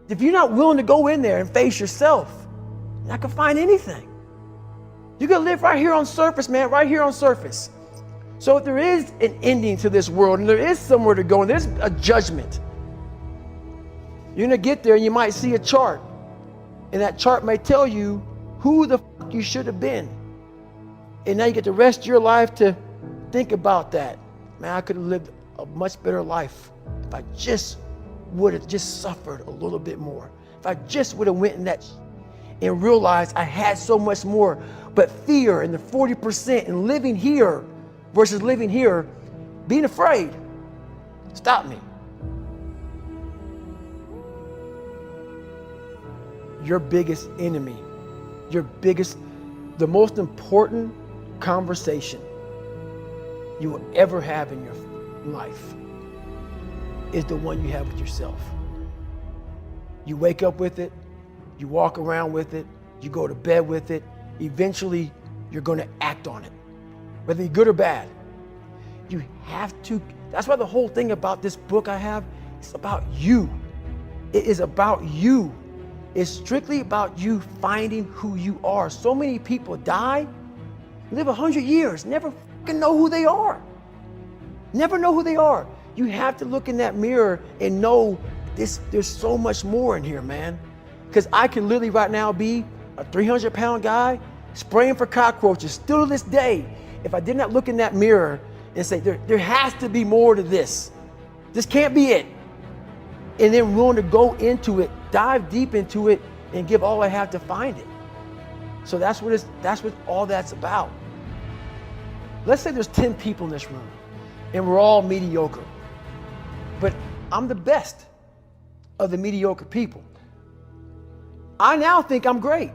If you're not willing to go in there and face yourself, you're not gonna find anything. You're gonna live right here on surface, man, right here on surface. So if there is an ending to this world and there is somewhere to go and there's a judgment, you're gonna get there and you might see a chart. And that chart may tell you who the fuck you should have been. And now you get the rest of your life to think about that. Man, I could have lived a much better life if I just would have just suffered a little bit more. If I just would have went in that and realized I had so much more. But fear and the 40% and living here versus living here, being afraid, stop me. Your biggest enemy, the most important conversation you will ever have in your life is the one you have with yourself. You wake up with it, you walk around with it, you go to bed with it. Eventually, you're going to act on it, whether you're good or bad. You have to. That's why the whole thing about this book I have, it's about you. It is about you. It's strictly about you finding who you are. So many people die, live 100 years, never fucking know who they are. Never know who they are. You have to look in that mirror and know there's so much more in here, man. Because I can literally right now be a 300-pound guy spraying for cockroaches still to this day. If I did not look in that mirror and say, there has to be more to this. This can't be it. And then willing to go into it, dive deep into it, and give all I have to find it. So that's what all that's about. Let's say there's 10 people in this room, and we're all mediocre. But I'm the best of the mediocre people. I now think I'm great.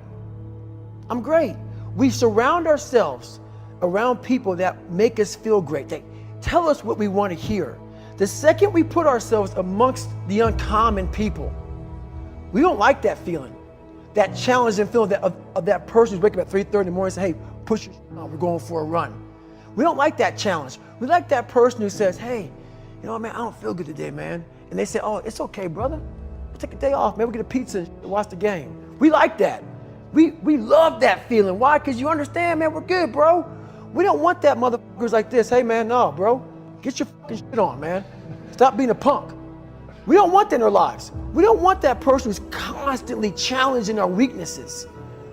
I'm great. We surround ourselves around people that make us feel great. They tell us what we want to hear. The second we put ourselves amongst the uncommon people, we don't like that feeling, that challenging feeling of that person who's waking up at 3:30 in the morning and say, hey, push your on, we're going for a run. We don't like that challenge. We like that person who says, hey, you know what, man, I don't feel good today, man. And they say, oh, it's okay, brother. We'll take a day off, man. We'll get a pizza and watch the game. We like that. We love that feeling. Why? Because you understand, man, we're good, bro. We don't want that motherfuckers like this. Hey, man, no, bro. Get your fucking shit on, man. Stop being a punk. We don't want that in our lives. We don't want that person who's constantly challenging our weaknesses.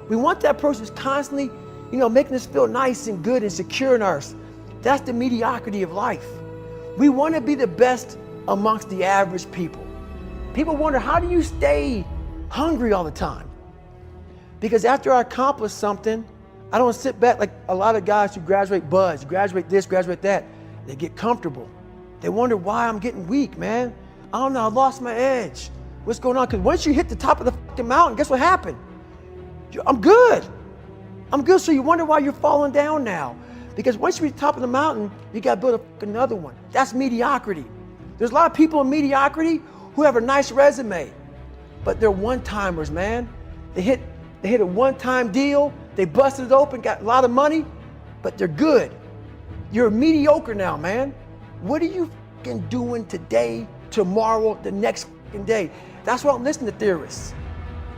We want that person who's constantly, making us feel nice and good and secure in ours. That's the mediocrity of life. We want to be the best amongst the average people. People wonder, how do you stay hungry all the time? Because after I accomplish something, I don't sit back like a lot of guys who graduate buds, graduate this, graduate that. They get comfortable. They wonder why I'm getting weak, man. I don't know, I lost my edge. What's going on? Because once you hit the top of the fucking mountain, guess what happened? I'm good. I'm good, so you wonder why you're falling down now. Because once you reach the top of the mountain, you got to build another one. That's mediocrity. There's a lot of people in mediocrity who have a nice resume, but they're one-timers, man. They hit a one-time deal, they busted it open, got a lot of money, but they're good. You're mediocre now, man. What are you fucking doing today, tomorrow, the next fucking day? That's why I don't listen to theorists.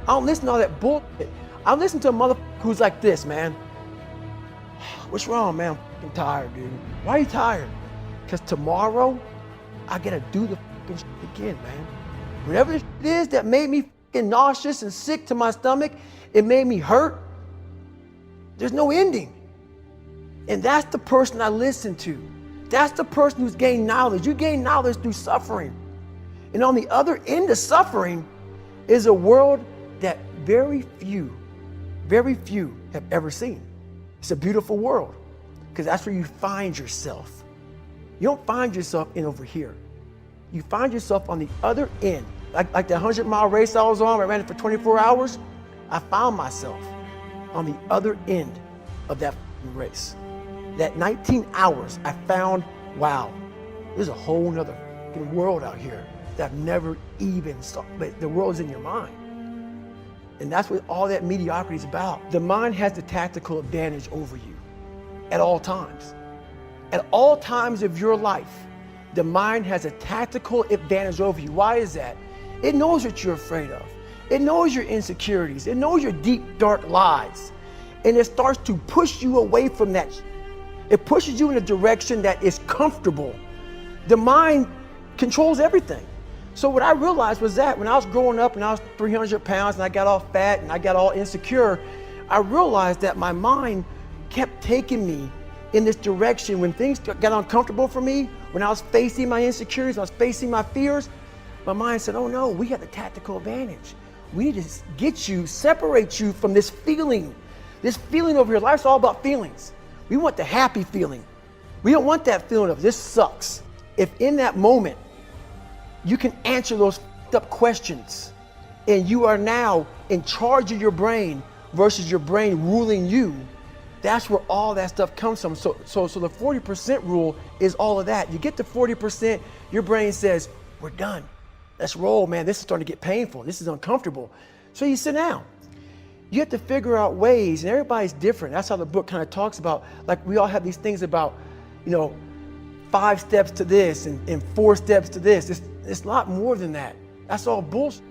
I don't listen to all that bullshit. I listen to a motherfucker who's like this, man. What's wrong, man? I'm fucking tired, dude. Why are you tired? Because tomorrow, I gotta do the fucking shit again, man. Whatever the shit is that made me fucking nauseous and sick to my stomach, it made me hurt. There's no ending. And that's the person I listen to. That's the person who's gained knowledge. You gain knowledge through suffering. And on the other end of suffering is a world that very few have ever seen. It's a beautiful world because that's where you find yourself. You don't find yourself in over here. You find yourself on the other end. Like the 100-mile race I was on, I ran it for 24 hours. I found myself on the other end of that race. That 19 hours, I found, wow, there's a whole nother world out here that I've never even saw. But the world's in your mind. And that's what all that mediocrity is about. The mind has the tactical advantage over you at all times. At all times of your life, the mind has a tactical advantage over you. Why is that? It knows what you're afraid of. It knows your insecurities. It knows your deep, dark lies. And it starts to push you away from that. It pushes you in a direction that is comfortable. The mind controls everything. So what I realized was that when I was growing up and I was 300 pounds and I got all fat and I got all insecure, I realized that my mind kept taking me in this direction. When things got uncomfortable for me, when I was facing my insecurities, I was facing my fears, my mind said, oh no, we have the tactical advantage. We need to get you, separate you from this feeling over here. Life's all about feelings. We want the happy feeling. We don't want that feeling of this sucks. If in that moment, you can answer those up questions and you are now in charge of your brain versus your brain ruling you, that's where all that stuff comes from. So the 40% rule is all of that. You get to 40%, your brain says, we're done. Let's roll, man. This is starting to get painful. This is uncomfortable. So you sit down. You have to figure out ways, and everybody's different. That's how the book kind of talks about, like we all have these things about, 5 steps to this and 4 steps to this. It's a lot more than that. That's all bullshit.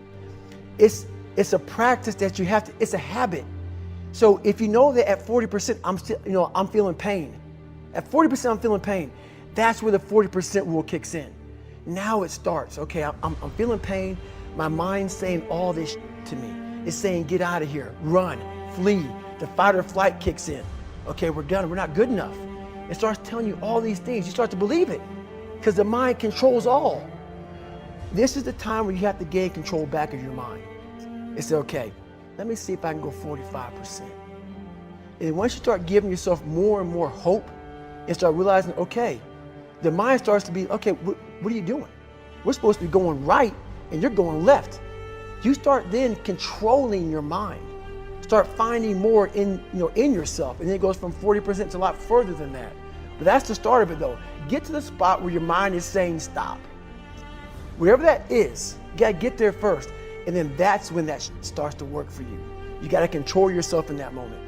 It's a practice that you have to, it's a habit. So if you know that at 40%, I'm feeling pain. At 40%, I'm feeling pain. That's where the 40% rule kicks in. Now it starts. Okay, I'm feeling pain. My mind's saying all this to me. It's saying, get out of here, run, flee. The fight or flight kicks in. Okay, we're done. We're not good enough. It starts telling you all these things. You start to believe it because the mind controls all. This is the time where you have to gain control back of your mind. It's okay. Let me see if I can go 45%. And once you start giving yourself more and more hope and start realizing, okay, the mind starts to be, okay, what are you doing? We're supposed to be going right and you're going left. You start then controlling your mind. Start finding more in yourself. And then it goes from 40% to a lot further than that. But that's the start of it though. Get to the spot where your mind is saying stop. Wherever that is, you gotta get there first. And then that's when that starts to work for you. You gotta control yourself in that moment.